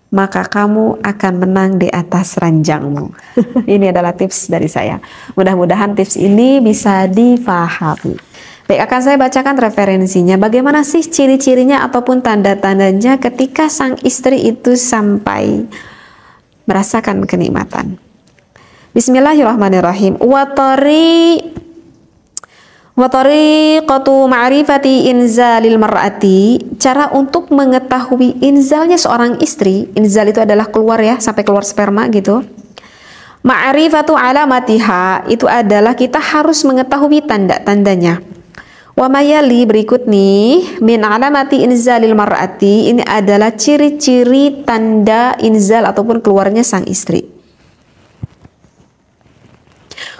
maka kamu akan menang di atas ranjangmu. Ini adalah tips dari saya. Mudah-mudahan tips ini bisa difahami. Baik, akan saya bacakan referensinya. Bagaimana sih ciri-cirinya ataupun tanda-tandanya ketika sang istri itu sampai merasakan kenikmatan. Bismillahirrahmanirrahim. Wa tariqatu ma'rifati inzalil mar'ati, cara untuk mengetahui inzalnya seorang istri. Inzal itu adalah keluar ya, sampai keluar sperma gitu. Ma'rifatu alamatiha, itu adalah kita harus mengetahui tanda-tandanya. Wa mayali, berikut nih, min alamati inzalil mar'ati, ini adalah ciri-ciri tanda inzal ataupun keluarnya sang istri.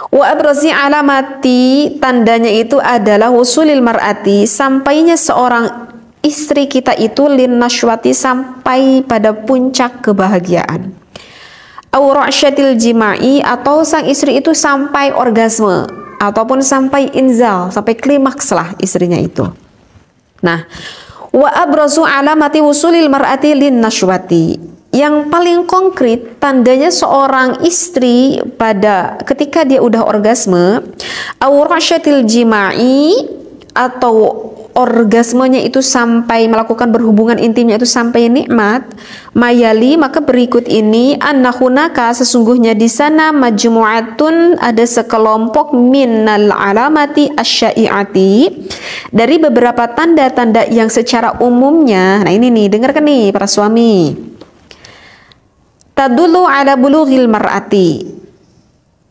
Wa abrazi alamati, tandanya itu adalah wusulil mar'ati, sampainya seorang istri kita itu lin nashwati, sampai pada puncak kebahagiaan. Aw ra'syatil jima'i, atau sang istri itu sampai orgasme ataupun sampai inzal, sampai klimaks lah istrinya itu. Nah, wa abrazu alamati wusulil mar'ati lin nashwati, yang paling konkret tandanya seorang istri pada ketika dia udah orgasme, aw ra'syatil jima'i, atau orgasmenya itu sampai melakukan berhubungan intimnya itu sampai nikmat, mayali, maka berikut ini, annahunaka, sesungguhnya di sana, majmu'atun, ada sekelompok, minal alamati asyai'ati, dari beberapa tanda-tanda yang secara umumnya. Nah ini nih, dengarkan nih para suami. Tadullu ala bulughil mar'ati,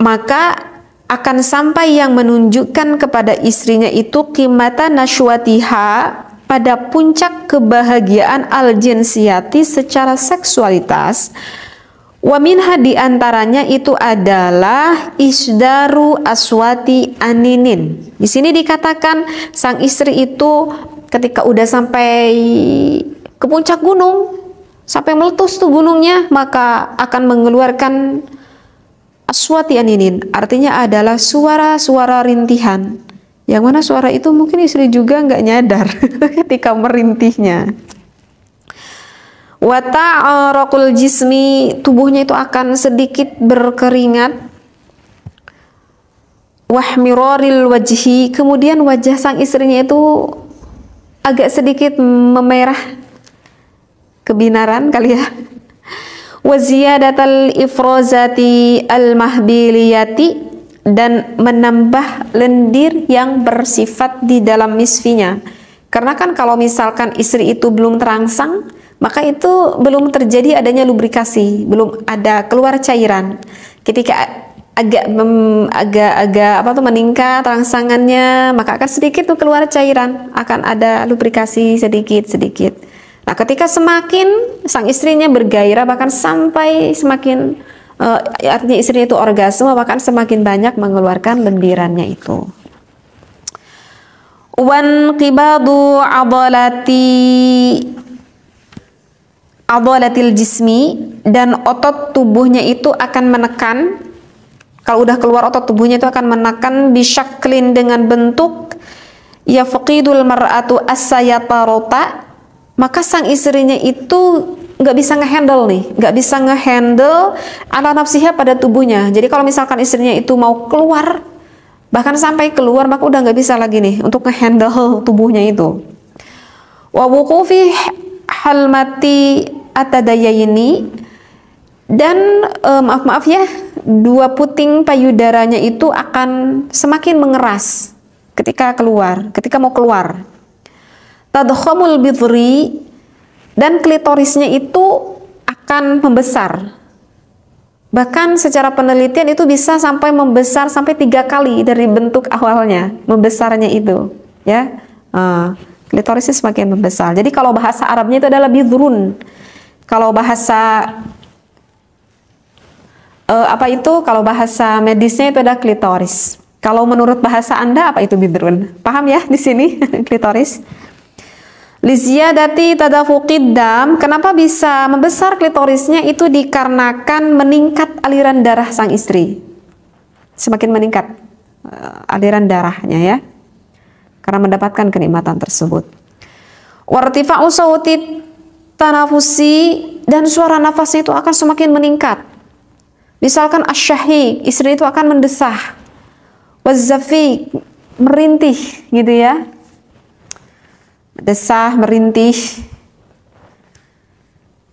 maka akan sampai yang menunjukkan kepada istrinya itu qimata nashwatiha, pada puncak kebahagiaan al-jinsiyati, secara seksualitas. Wa minha, diantaranya itu adalah isdaru aswati aninin. Di sini dikatakan sang istri itu ketika udah sampai ke puncak gunung, sampai meletus tuh gunungnya, maka akan mengeluarkan aswati aninin, artinya adalah suara-suara rintihan. Yang mana suara itu mungkin istri juga nggak nyadar ketika merintihnya. Wa ta'araqul jismi, tubuhnya itu akan sedikit berkeringat. Wahmiraril wajhi, kemudian wajah sang istrinya itu agak sedikit memerah, kebinaran kali ya. Wa ziyadatal ifrozati al-mahbiliyati, dan menambah lendir yang bersifat di dalam misfinya. Karena kan kalau misalkan istri itu belum terangsang, maka itu belum terjadi adanya lubrikasi, belum ada keluar cairan. Ketika agak meningkat rangsangannya, maka akan sedikit tuh keluar cairan, akan ada lubrikasi sedikit-sedikit. Nah, ketika semakin sang istrinya bergairah, bahkan sampai semakin artinya istrinya itu orgasme, bahkan semakin banyak mengeluarkan lendirannya itu. Wan qibadu adalatil jismi, dan otot tubuhnya itu akan menekan. Kalau udah keluar otot tubuhnya itu akan menekan, bisyaklin, dengan bentuk, yafqidul mar'atu as-sayatarota, maka sang istrinya itu nggak bisa ngehandle nih, nggak bisa ngehandle ala nafsiha, pada tubuhnya. Jadi kalau misalkan istrinya itu mau keluar, bahkan sampai keluar, maka udah nggak bisa lagi nih untuk ngehandle tubuhnya itu. Wa wuqufi halmati atadayaini, dan maaf ya, dua puting payudaranya itu akan semakin mengeras ketika keluar, ketika mau keluar. Tadkhamul bidri, dan klitorisnya itu akan membesar. Bahkan secara penelitian itu bisa sampai membesar sampai 3 kali dari bentuk awalnya, membesarnya itu, ya. Klitorisnya semakin membesar. Jadi kalau bahasa Arabnya itu adalah bidrun. Kalau bahasa kalau bahasa medisnya itu adalah klitoris. Kalau menurut bahasa Anda apa itu bidrun? Paham ya di sini klitoris? Liziyadati tadafuqid dam, kenapa bisa membesar klitorisnya itu dikarenakan meningkat aliran darah sang istri. Semakin meningkat aliran darahnya ya, karena mendapatkan kenikmatan tersebut. Wartifa'u sauti tanafusi, dan suara nafasnya itu akan semakin meningkat. Misalkan asyahik, istri itu akan mendesah. Wazafiq, merintih gitu ya. Desah, merintih.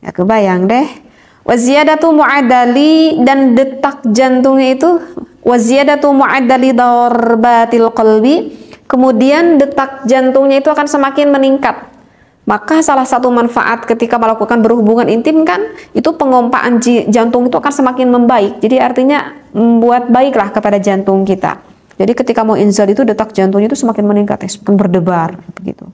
Ya kebayang deh. Waziyadatu mu'adali, dan detak jantungnya itu waziyadatu mu'adali darbatil qalbi, kemudian detak jantungnya itu akan semakin meningkat. Maka salah satu manfaat ketika melakukan berhubungan intim kan, itu pengompaan jantung itu akan semakin membaik. Jadi artinya membuat baiklah kepada jantung kita. Jadi ketika mau inzal itu detak jantungnya itu semakin meningkat, semakin berdebar begitu.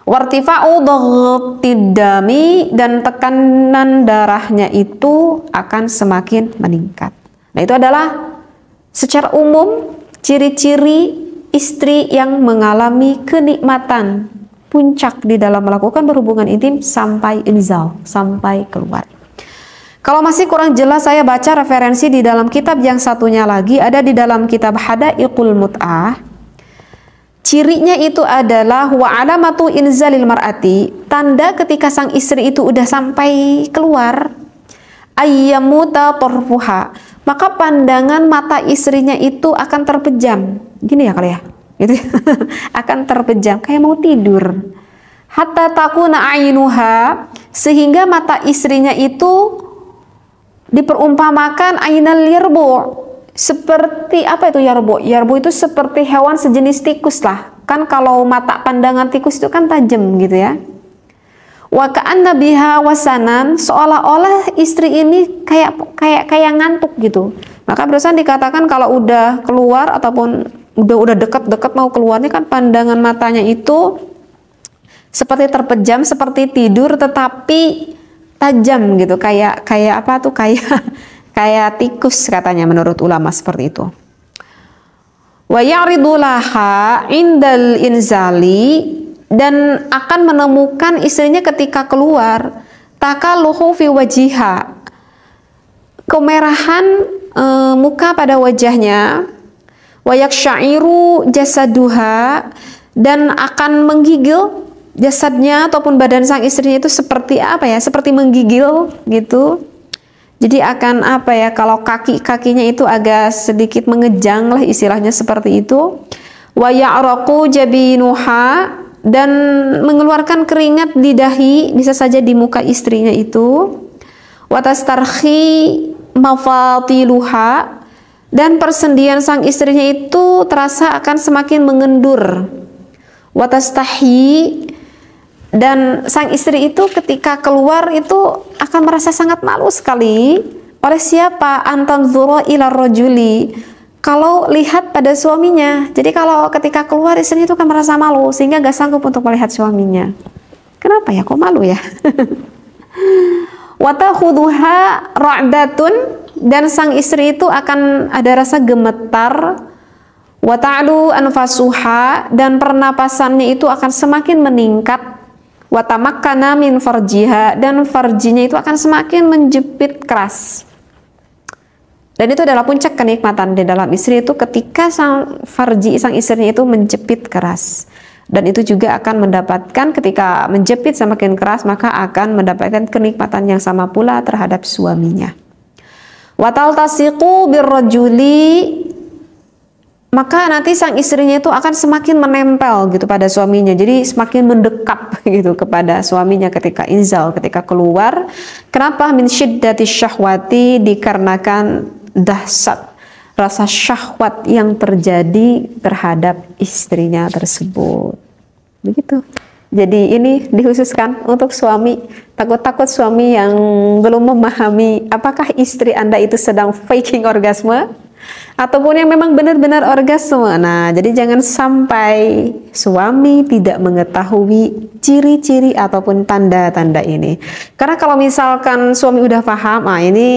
Wartifa'u dhaghtid dami, dan tekanan darahnya itu akan semakin meningkat. Nah, itu adalah secara umum ciri-ciri istri yang mengalami kenikmatan puncak di dalam melakukan berhubungan intim sampai inzal, sampai keluar. Kalau masih kurang jelas, saya baca referensi di dalam kitab yang satunya lagi, ada di dalam kitab Hadaiqul Mut'ah. Cirinya itu adalah wa alamatu inzalil mar'ati, tanda ketika sang istri itu udah sampai keluar, ayyamuta tarfuha, maka pandangan mata istrinya itu akan terpejam. Gini ya kali ya, gitu. Akan terpejam kayak mau tidur. Hatta takuna ainuha, sehingga mata istrinya itu diperumpamakan ainal yarbu. Seperti apa itu yarbu? Yarbu itu seperti hewan sejenis tikus lah. Kan kalau mata pandangan tikus itu kan tajam gitu ya. Wa ka'anna biha wasanan, seolah-olah istri ini kayak ngantuk gitu. Maka berusaha dikatakan kalau udah keluar ataupun udah dekat mau keluarnya kan pandangan matanya itu seperti terpejam, seperti tidur tetapi tajam gitu. Kayak apa tuh? Kayak tikus katanya menurut ulama seperti itu. Wa ya'ridu laha indal inzali, dan akan menemukan istrinya ketika keluar takaluhu fi wajiha, kemerahan muka pada wajahnya, wa yaksyairu jasaduha, dan akan menggigil jasadnya ataupun badan sang istrinya itu seperti apa ya? Seperti menggigil gitu. Jadi akan apa ya, kalau kakinya itu agak sedikit mengejang lah istilahnya seperti itu. Wa ya'raqu jabinuha, dan mengeluarkan keringat di dahi, bisa saja di muka istrinya itu. Wa tastarhi mafatiluha, dan persendian sang istrinya itu terasa akan semakin mengendur. Wa tastahi, dan sang istri itu ketika keluar itu akan merasa sangat malu sekali. Oleh siapa? Antanzura ila rajuli, kalau lihat pada suaminya. Jadi kalau ketika keluar istrinya itu akan merasa malu sehingga gak sanggup untuk melihat suaminya. Kenapa ya? Kok malu ya? Wa ta'khudhuha ra'datun, dan sang istri itu akan ada rasa gemetar. Wa ta'lu anfasuha, dan pernapasannya itu akan semakin meningkat. Wa tamakkana min farjiha, dan farjinya itu akan semakin menjepit keras. Dan itu adalah puncak kenikmatan di dalam istri itu ketika sang istrinya itu menjepit keras. Dan itu juga akan mendapatkan, ketika menjepit semakin keras, maka akan mendapatkan kenikmatan yang sama pula terhadap suaminya. Wa taltasiqu birrajuli, maka nanti sang istrinya itu akan semakin menempel gitu pada suaminya. Jadi semakin mendekap gitu kepada suaminya ketika inzal, ketika keluar. Kenapa? Min syiddati syahwati, dikarenakan dahsyat rasa syahwat yang terjadi terhadap istrinya tersebut. Begitu. Jadi ini dikhususkan untuk suami. Takut-takut suami yang belum memahami apakah istri Anda itu sedang faking orgasme ataupun yang memang benar-benar orgasme. Nah, jadi jangan sampai suami tidak mengetahui ciri-ciri ataupun tanda-tanda ini. Karena kalau misalkan suami udah paham, ini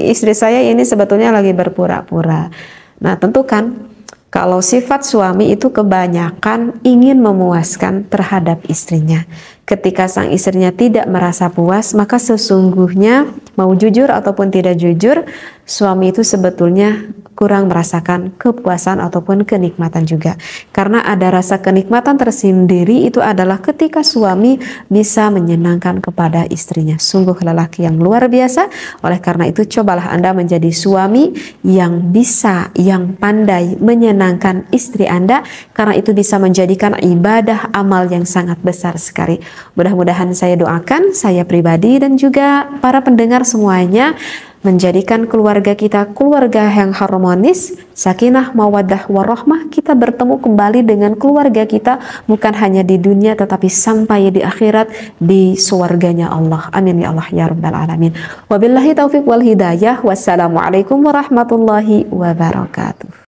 istri saya ini sebetulnya lagi berpura-pura. Nah, tentu kan kalau sifat suami itu kebanyakan ingin memuaskan terhadap istrinya. Ketika sang istrinya tidak merasa puas, maka sesungguhnya mau jujur ataupun tidak jujur, suami itu sebetulnya kurang merasakan kepuasan ataupun kenikmatan juga. Karena ada rasa kenikmatan tersendiri itu adalah ketika suami bisa menyenangkan kepada istrinya. Sungguh lelaki yang luar biasa. Oleh karena itu cobalah Anda menjadi suami yang bisa, yang pandai menyenangkan istri Anda, karena itu bisa menjadikan ibadah amal yang sangat besar sekali. Mudah-mudahan saya doakan, saya pribadi dan juga para pendengar semuanya, menjadikan keluarga kita keluarga yang harmonis, sakinah, mawaddah, warahmah. Kita bertemu kembali dengan keluarga kita bukan hanya di dunia tetapi sampai di akhirat, di surganya Allah. Amin ya Allah ya rabbal alamin. Wabillahi taufiq wal hidayah. Wassalamualaikum warahmatullahi wabarakatuh.